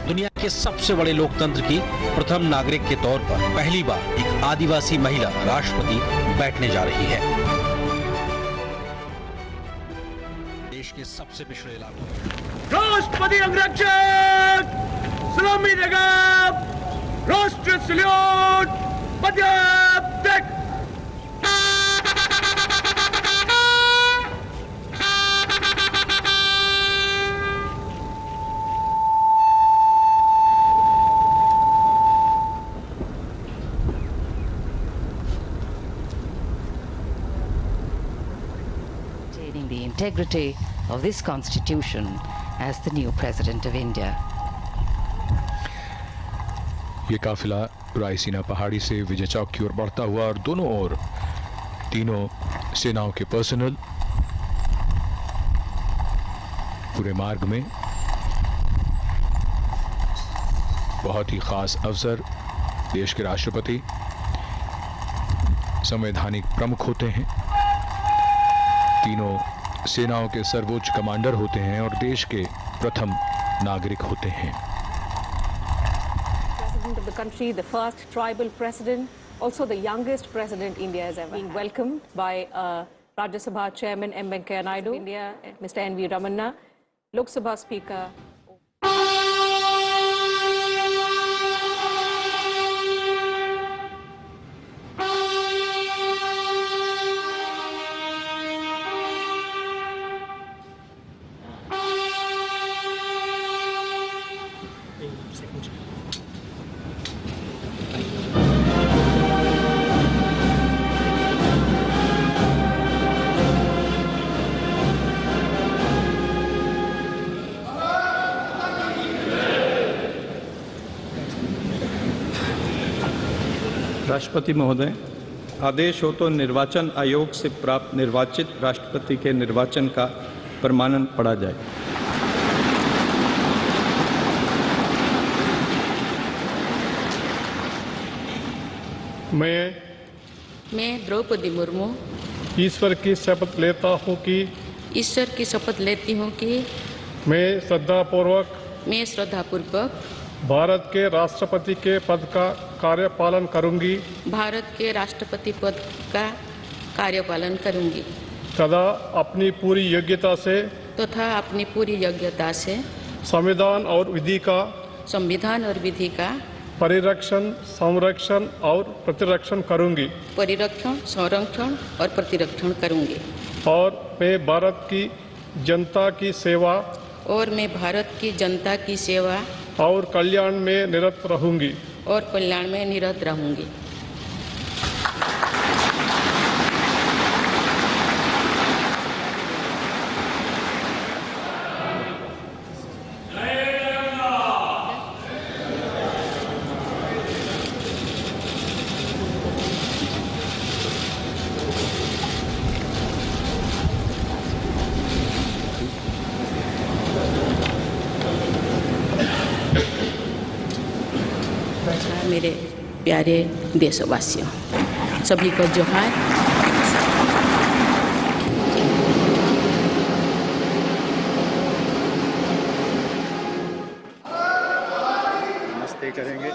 दुनिया के सबसे बड़े लोकतंत्र की प्रथम नागरिक के तौर पर पहली बार एक आदिवासी महिला राष्ट्रपति बैठने जा रही है। देश के सबसे पिछड़े इलाकों में राष्ट्रपति अंगरक्षक सलामी नगाब राष्ट्र salute पद्यात्मक। The integrity of this constitution as the new president of India. ये काफिला रायसीना पहाड़ी से विजय चौक की ओर बढ़ता हुआ और दोनों ओर तीनों सेनाओं के पर्सनल पूरे मार्ग में। बहुत ही खास अवसर, देश के राष्ट्रपति संवैधानिक प्रमुख होते हैं, तीनों सेनाओं के सर्वोच्च कमांडर होते हैं और देश के प्रथम नागरिक होते हैं। President of the country, the first tribal president, also the youngest president India has ever been welcomed by Rajya Sabha Chairman M. Venkaiah Naidu, India, Mr. N.V. Ramanna, Lok Sabha Speaker. राष्ट्रपति महोदय, आदेश हो तो निर्वाचन आयोग से प्राप्त निर्वाचित राष्ट्रपति के निर्वाचन का प्रमाणन पढ़ा जाए। मैं द्रौपदी मुर्मू ईश्वर की शपथ लेता हूँ कि मैं श्रद्धापूर्वक भारत के राष्ट्रपति के पद का कार्यपालन करूंगी तथा अपनी पूरी योग्यता से संविधान और विधि का परिरक्षण, संरक्षण और प्रतिरक्षण करूंगी और मैं भारत की जनता की सेवा और कल्याण में निरत रहूंगी। मेरे प्यारे देशवासियों, सभी को जोहार। नमस्ते करेंगे।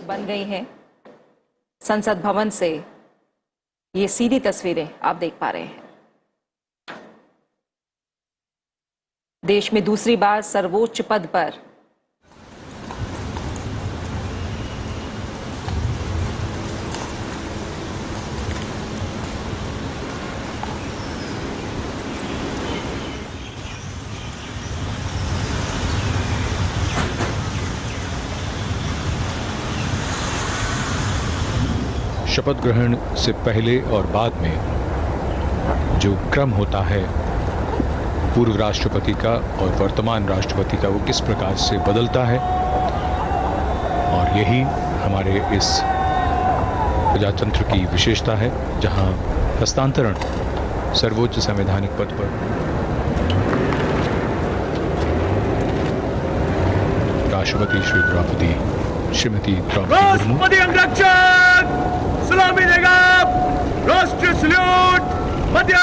बन गई हैं संसद भवन से ये सीधी तस्वीरें आप देख पा रहे हैं। देश में दूसरी बार सर्वोच्च पद पर शपथ ग्रहण से पहले और बाद में जो क्रम होता है पूर्व राष्ट्रपति का और वर्तमान राष्ट्रपति का, वो किस प्रकार से बदलता है, और यही हमारे इस प्रजातंत्र की विशेषता है, जहां हस्तांतरण सर्वोच्च संवैधानिक पद पर राष्ट्रपति श्रीमती द्रौपदी मुर्मू। राष्ट्रपति अंगरक्षक सलामी देगा। राष्ट्रीय सल्यूट मध्य